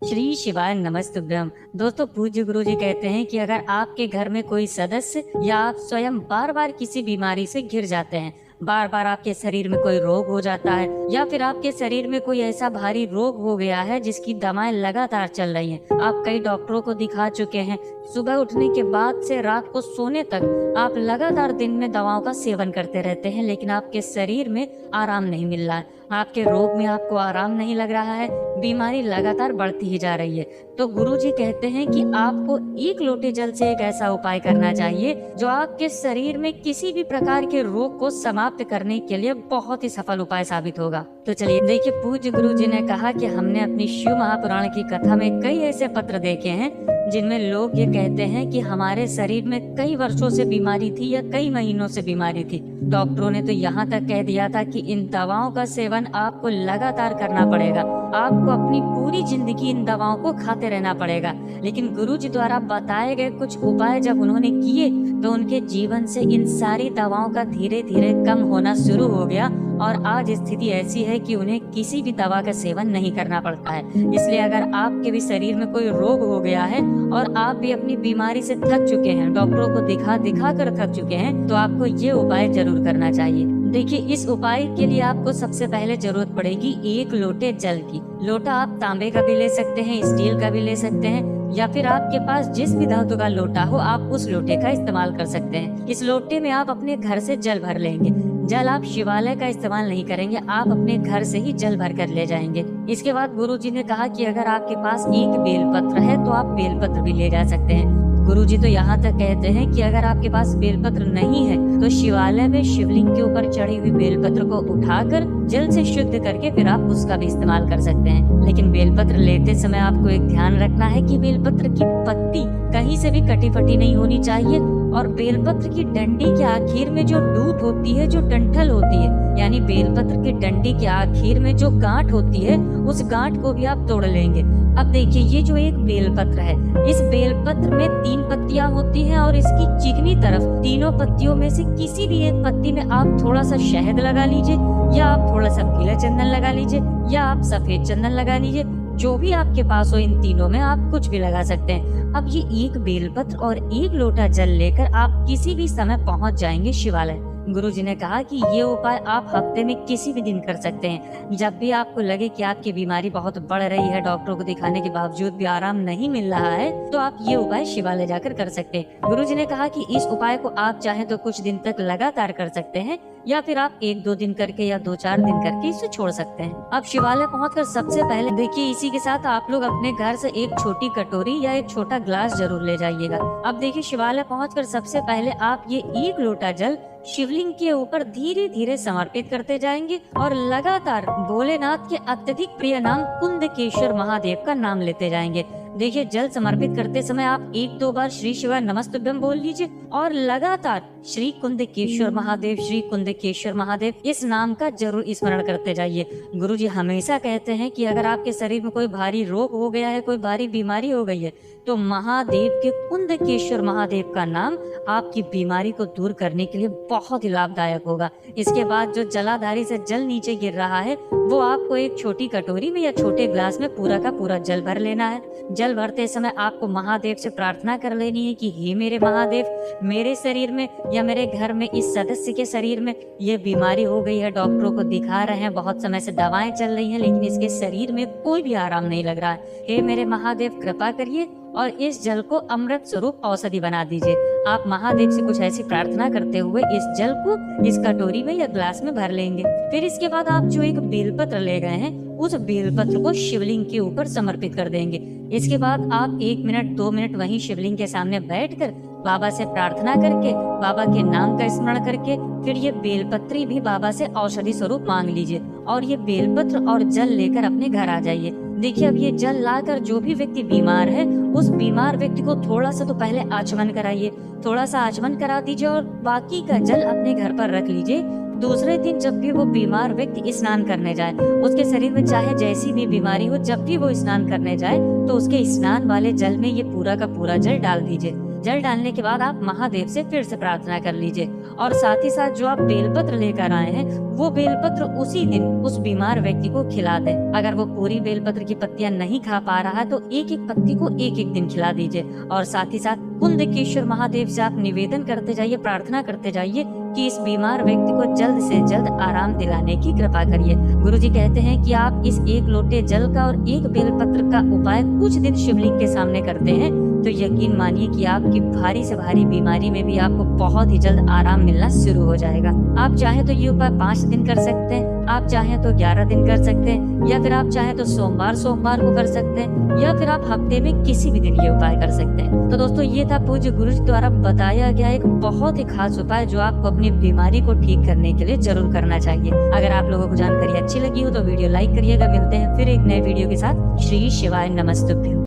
श्री शिवाय नमस्तुभ्यम। दोस्तों, पूज्य गुरु जी कहते हैं कि अगर आपके घर में कोई सदस्य या आप स्वयं बार बार किसी बीमारी से घिर जाते हैं, बार बार आपके शरीर में कोई रोग हो जाता है या फिर आपके शरीर में कोई ऐसा भारी रोग हो गया है जिसकी दवाएं लगातार चल रही हैं, आप कई डॉक्टरों को दिखा चुके हैं, सुबह उठने के बाद से रात को सोने तक आप लगातार दिन में दवाओं का सेवन करते रहते हैं, लेकिन आपके शरीर में आराम नहीं मिल रहा है, आपके रोग में आपको आराम नहीं लग रहा है, बीमारी लगातार बढ़ती ही जा रही है। तो गुरुजी कहते हैं कि आपको एक लोटे जल से एक ऐसा उपाय करना चाहिए जो आपके शरीर में किसी भी प्रकार के रोग को समाप्त करने के लिए बहुत ही सफल उपाय साबित होगा। तो चलिए देखिए, पूज्य गुरु जी ने कहा कि हमने अपनी शिव महापुराण की कथा में कई ऐसे पत्र देखे हैं जिनमें लोग ये कहते हैं कि हमारे शरीर में कई वर्षों से बीमारी थी या कई महीनों से बीमारी थी। डॉक्टरों ने तो यहाँ तक कह दिया था कि इन दवाओं का सेवन आपको लगातार करना पड़ेगा, आपको अपनी पूरी जिंदगी इन दवाओं को खाते रहना पड़ेगा। लेकिन गुरु जी द्वारा बताए गए कुछ उपाय जब उन्होंने किए तो उनके जीवन से इन सारी दवाओं का धीरे धीरे कम होना शुरू हो गया और आज स्थिति ऐसी है कि उन्हें किसी भी दवा का सेवन नहीं करना पड़ता है। इसलिए अगर आपके भी शरीर में कोई रोग हो गया है और आप भी अपनी बीमारी से थक चुके हैं, डॉक्टरों को दिखा दिखा कर थक चुके हैं, तो आपको ये उपाय जरूर करना चाहिए। देखिए, इस उपाय के लिए आपको सबसे पहले जरूरत पड़ेगी एक लोटे जल की। लोटा आप तांबे का भी ले सकते हैं, स्टील का भी ले सकते हैं, या फिर आपके पास जिस भी धातु का लोटा हो आप उस लोटे का इस्तेमाल कर सकते हैं। इस लोटे में आप अपने घर से जल भर लेंगे। जल आप शिवालय का इस्तेमाल नहीं करेंगे, आप अपने घर से ही जल भर कर ले जाएंगे। इसके बाद गुरु जी ने कहा कि अगर आपके पास एक बेलपत्र है तो आप बेलपत्र भी ले जा सकते हैं। गुरुजी तो यहाँ तक कहते हैं कि अगर आपके पास बेलपत्र नहीं है तो शिवालय में शिवलिंग के ऊपर चढ़ी हुई बेलपत्र को उठाकर जल से शुद्ध करके फिर आप उसका भी इस्तेमाल कर सकते हैं। लेकिन बेलपत्र लेते समय आपको एक ध्यान रखना है कि बेलपत्र की पत्ती कहीं से भी कटी फटी नहीं होनी चाहिए और बेलपत्र की डंडी के आखिर में जो डूट होती है, जो डंठल होती है, यानी बेलपत्र की डंडी के आखिर में जो गांठ होती है, उस गांठ को भी आप तोड़ लेंगे। अब देखिए, ये जो एक बेलपत्र है, इस बेलपत्र में 3 पत्तियां होती हैं और इसकी चिकनी तरफ तीनों पत्तियों में से किसी भी एक पत्ती में आप थोड़ा सा शहद लगा लीजिए, या आप थोड़ा सा पीला चंदन लगा लीजिए, या आप सफेद चंदन लगा लीजिए। जो भी आपके पास हो, इन तीनों में आप कुछ भी लगा सकते हैं। अब ये एक बेलपत्र और एक लोटा जल लेकर आप किसी भी समय पहुंच जाएंगे शिवालय। गुरुजी ने कहा कि ये उपाय आप हफ्ते में किसी भी दिन कर सकते हैं। जब भी आपको लगे कि आपकी बीमारी बहुत बढ़ रही है, डॉक्टरों को दिखाने के बावजूद भी आराम नहीं मिल रहा है, तो आप ये उपाय शिवालय जाकर कर सकते हैं। गुरुजी ने कहा कि इस उपाय को आप चाहें तो कुछ दिन तक लगातार कर सकते हैं, या फिर आप 1-2 दिन करके या 2-4 दिन करके इसे छोड़ सकते हैं। अब शिवालय पहुंचकर सबसे पहले देखिए, इसी के साथ आप लोग अपने घर से एक छोटी कटोरी या एक छोटा ग्लास जरूर ले जाइएगा। अब देखिए, शिवालय पहुंचकर सबसे पहले आप ये एक लोटा जल शिवलिंग के ऊपर धीरे धीरे समर्पित करते जाएंगे और लगातार भोलेनाथ के अत्यधिक प्रिय नाम कुंदकेश्वर महादेव का नाम लेते जाएंगे। देखिए, जल समर्पित करते समय आप 1-2 बार श्री शिवाय नमस्तुभ्यम बोल लीजिए और लगातार श्री कुंदकेश्वर महादेव, श्री कुंदकेश्वर महादेव इस नाम का जरूर स्मरण करते जाइए। गुरुजी हमेशा कहते हैं कि अगर आपके शरीर में कोई भारी रोग हो गया है, कोई भारी बीमारी हो गई है, तो महादेव के कुंदकेश्वर महादेव का नाम आपकी बीमारी को दूर करने के लिए बहुत ही लाभदायक होगा। इसके बाद जो जलाधारी से जल नीचे गिर रहा है, वो आपको एक छोटी कटोरी में या छोटे ग्लास में पूरा का पूरा जल भर लेना है। जल भरते समय आपको महादेव से प्रार्थना कर लेनी है कि हे मेरे महादेव, मेरे शरीर में या मेरे घर में इस सदस्य के शरीर में ये बीमारी हो गई है, डॉक्टरों को दिखा रहे हैं, बहुत समय से दवाएं चल रही हैं, लेकिन इसके शरीर में कोई भी आराम नहीं लग रहा है। हे मेरे महादेव, कृपा करिए और इस जल को अमृत स्वरूप औषधि बना दीजिए। आप महादेव से कुछ ऐसी प्रार्थना करते हुए इस जल को इस कटोरी में या ग्लास में भर लेंगे। फिर इसके बाद आप जो एक बेलपत्र ले गए हैं, उस बेलपत्र को शिवलिंग के ऊपर समर्पित कर देंगे। इसके बाद आप 1 मिनट 2 मिनट वहीं शिवलिंग के सामने बैठकर बाबा से प्रार्थना करके, बाबा के नाम का स्मरण करके, फिर ये बेलपत्री भी बाबा से औषधि स्वरूप मांग लीजिए और ये बेलपत्र और जल लेकर अपने घर आ जाइए। देखिए, अब ये जल लाकर जो भी व्यक्ति बीमार है, उस बीमार व्यक्ति को थोड़ा सा तो पहले आचमन कराइए, थोड़ा सा आचमन करा दीजिए और बाकी का जल अपने घर पर रख लीजिए। दूसरे दिन जब भी वो बीमार व्यक्ति स्नान करने जाए, उसके शरीर में चाहे जैसी भी बीमारी हो, जब भी वो स्नान करने जाए तो उसके स्नान वाले जल में ये पूरा का पूरा जल डाल दीजिए। जल डालने के बाद आप महादेव से फिर से प्रार्थना कर लीजिए। और साथ ही साथ जो आप बेलपत्र लेकर आए हैं वो बेलपत्र उसी दिन उस बीमार व्यक्ति को खिला दें। अगर वो पूरी बेलपत्र की पत्तियां नहीं खा पा रहा है तो एक एक पत्ती को एक एक दिन खिला दीजिए। और साथ ही साथ कुंदकेश्वर महादेव से आप निवेदन करते जाइए, प्रार्थना करते जाइए कि इस बीमार व्यक्ति को जल्द से जल्द आराम दिलाने की कृपा करिए। गुरुजी कहते हैं कि आप इस एक लोटे जल का और एक बेलपत्र का उपाय कुछ दिन शिवलिंग के सामने करते हैं तो यकीन मानिए कि आपकी भारी से भारी बीमारी में भी आपको बहुत ही जल्द आराम मिलना शुरू हो जाएगा। आप चाहे तो ये उपाय 5 दिन कर सकते हैं, आप चाहे तो 11 दिन कर सकते हैं, या फिर आप चाहे तो सोमवार को कर सकते हैं, या फिर आप हफ्ते में किसी भी दिन ये उपाय कर सकते हैं। तो दोस्तों ये था पूज्य गुरु जी द्वारा बताया गया एक बहुत ही खास उपाय जो आपको अपनी बीमारी को ठीक करने के लिए जरूर करना चाहिए। अगर आप लोगों को जानकारी अच्छी लगी हो तो वीडियो लाइक करिएगा। मिलते हैं फिर एक नए वीडियो के साथ। श्री शिवाय नमस्तुभ्यं।